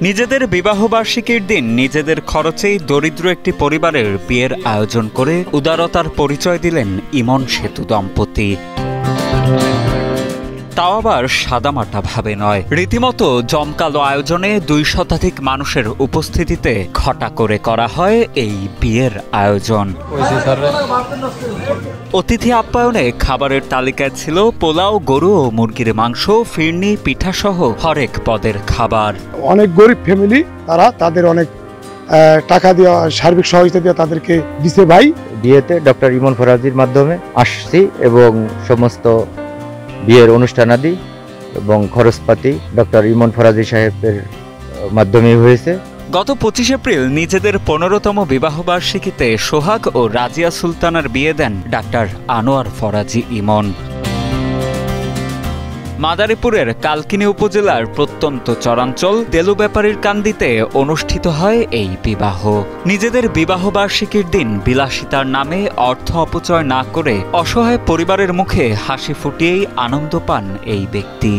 নিজেদের বিবাহবার্ষিকীর দিন নিজেদের খরচেই দরিদ্র একটি পরিবারের বিয়ের আয়োজন করে উদারতার পরিচয় দিলেন ইমন সেতু দম্পতি। তাও আবার সাদামাটা ভাবে নয়, রীতিমতো জমকালো আয়োজনে 2 শতাধিক মানুষের উপস্থিতিতে ঘটা করে করা হয় এই বিয়ের আয়োজন। অতিথি আপ্যায়নে খাবারের তালিকায় ছিল পোলাও, গরু ও মুরগির মাংস, ফিরনি, পিঠা সহ হরেক পদের খাবার। অনেক গরিব ফ্যামিলি, তাদের অনেক টাকা দেওয়া, সার্বিক সহযোগিতা দেওয়া তাদেরকে দিছে ভাই। বিয়েতে ডক্টর ইমন ফরাজির মাধ্যমে আসছি এবং সমস্ত বিয়ের অনুষ্ঠানাদি এবং খরচপাতি ডক্টর ইমন ফরাজি সাহেবের মাধ্যমেই হয়েছে। গত 25 এপ্রিল নিজেদের 15তম বিবাহবার্ষিকীতে সোহাগ ও রাজিয়া সুলতানার বিয়ে দেন ডাক্তার আনোয়ার ফরাজি ইমন। মাদারীপুরের কালকিনি উপজেলার প্রত্যন্ত চরাঞ্চল দেলু ব্যাপারীর কান্দিতে অনুষ্ঠিত হয় এই বিবাহ। নিজেদের বিবাহবার্ষিকীর দিন বিলাসিতার নামে অর্থ অপচয় না করে অসহায় পরিবারের মুখে হাসি ফুটিয়েই আনন্দ পান এই ব্যক্তি।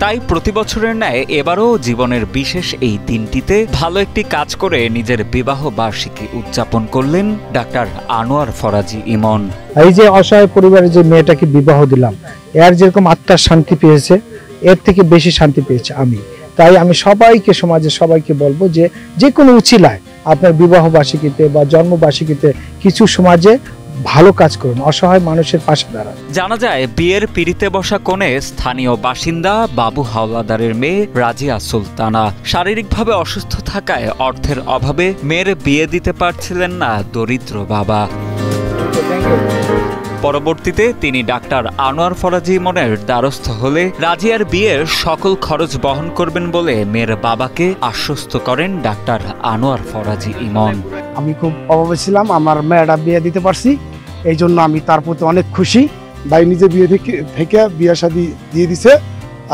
তাই প্রতি বছরের ন্যায় এবারও জীবনের বিশেষ এই দিনটিতে ভালো একটি কাজ করে নিজের বিবাহ বার্ষিকী উদযাপন করলেন ডাক্তার আনোয়ার ফরাজি ইমন। এই যে অসহায় পরিবারের যে মেয়েটাকে বিবাহ দিলাম, এর যেরকম আত্মার শান্তি পেয়েছে, এর থেকে বেশি শান্তি পেয়েছে আমি। তাই আমি সমাজের সবাইকে বলবো যে কোনো উচিলায় আপনার বিবাহ বার্ষিকীতে বা জন্মবার্ষিকীতে কিছু সমাজে ভালো কাজ করুন, অসহায় মানুষের পাশে দাঁড়ান। জানা যায় বিয়ের পিড়িতে বসা কনে স্থানীয় বাসিন্দা বাবু হাওলাদারের মেয়ে রাজিয়া সুলতানা। শারীরিকভাবে অসুস্থ থাকায় অর্থের অভাবে মেয়ের বিয়ে দিতে পারছিলেন না দরিদ্র বাবা। পরবর্তীতে তিনি ডাক্তার আনোয়ার ফরাজি ইমনের দ্বারস্থ হলে রাজিয়ার বিয়ের সকল খরচ বহন করবেন বলে মেয়ের বাবাকে আশ্বস্ত করেন ডাক্তার আনোয়ার ফরাজি ইমন। আমি খুব অভাবে ছিলাম, আমার মেয়েটা বিয়ে দিতে পারছি, এই জন্য আমি তার প্রতি অনেক খুশি। ভাই নিজে বিয়ে থেকে বিয়ে শাদী দিয়ে দিছে,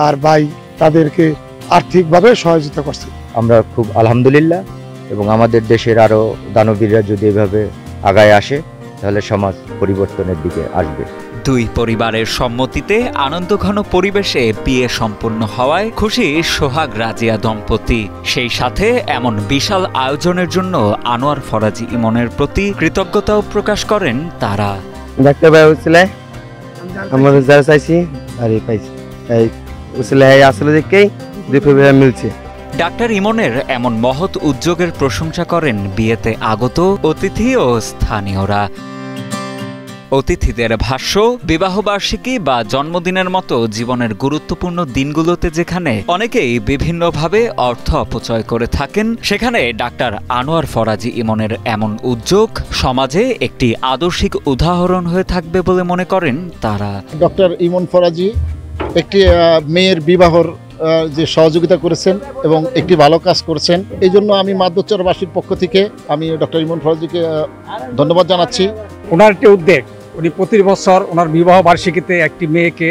আর ভাই তাদেরকে আর্থিকভাবে সহযোগিতা করছে। আমরা খুব আলহামদুলিল্লাহ, এবং আমাদের দেশের আরো দানবীররা যদি এভাবে আগায় আসে তাহলে সমাজ পরিবর্তনের দিকে আসবে। 2 পরিবারের সম্মতিতে আনন্দঘন পরিবেশে বিয়ে সম্পন্ন হওয়ায় খুশি সোহাগ রাজিয়া দম্পতি। সেই সাথে এমন বিশাল আয়োজনের জন্য আনোয়ার ফরাজি ইমনের প্রতি কৃতজ্ঞতাও প্রকাশ করেন তারা। ডাক্তার ভাই উসিলায় আমরা যারা চাইছি আর পাইছি, এই উসিলায় আসলে দেখেই 2 পরিবার মিলছে। ডাক্তার ইমনের এমন মহৎ উদ্যোগের প্রশংসা করেন বিয়েতে আগত অতিথি ও স্থানীয়রা। অতিথিদের ভাষ্য, বিবাহবার্ষিকী বা জন্মদিনের মতো জীবনের গুরুত্বপূর্ণ দিনগুলোতে যেখানে অনেকেই বিভিন্নভাবে অর্থ অপচয় করে থাকেন, সেখানে ডাক্তার আনোয়ার ফরাজি ইমনের এমন উদ্যোগ সমাজে একটি আদর্শিক উদাহরণ হয়ে থাকবে বলে মনে করেন তারা। ডক্টর ইমন ফরাজি একটি মেয়ের বিবাহর যে সহযোগিতা করেছেন এবং একটি ভালো কাজ করেছেন, এই জন্য আমি মাদ্যচরবাসীর পক্ষ থেকে আমি ডক্টর ইমন ফরাজিকে ধন্যবাদ জানাচ্ছি। ওনার একটি উদ্যোগ, উনি প্রতি বছর ওনার বিবাহ বার্ষিকীতে একটি মেয়েকে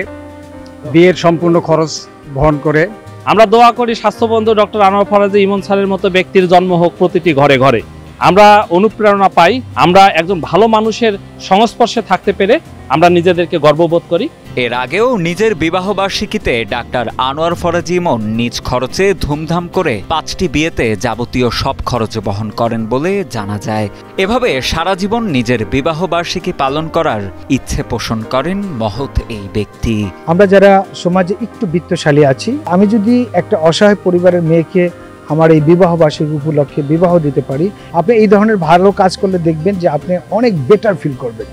বিয়ের সম্পূর্ণ খরচ বহন করে। আমরা দোয়া করি স্বাস্থ্যবন্ধু ডক্টর আনোয়ার ফরাজি ইমন স্যারের মতো ব্যক্তির জন্ম হোক প্রতিটি ঘরে ঘরে। আমরা অনুপ্রেরণা পাই, আমরা একজন ভালো মানুষের সংস্পর্শে থাকতে পেরে আমরা নিজেদেরকে গর্ববোধ করি। এর আগেও নিজের বিবাহবার্ষিকীতে ডাক্তার আনোয়ার ফরাজি ইমন নিজ খরচে ধুমধাম করে 5টি বিয়েতে যাবতীয় সব খরচ বহন করেন বলে জানা যায়। এভাবে সারা জীবন নিজের বিবাহবার্ষিকী পালন করার ইচ্ছে পোষণ করেন মহৎ এই ব্যক্তি। আমরা যারা সমাজে একটু বিত্তশালী আছি, আমি যদি একটা অসহায় পরিবারের মেয়েকে আমার এই বিবাহ বার্ষিকী উপলক্ষে বিবাহ দিতে পারি, আপনি এই ধরনের ভালো কাজ করলে দেখবেন যে আপনি অনেক বেটার ফিল করবেন।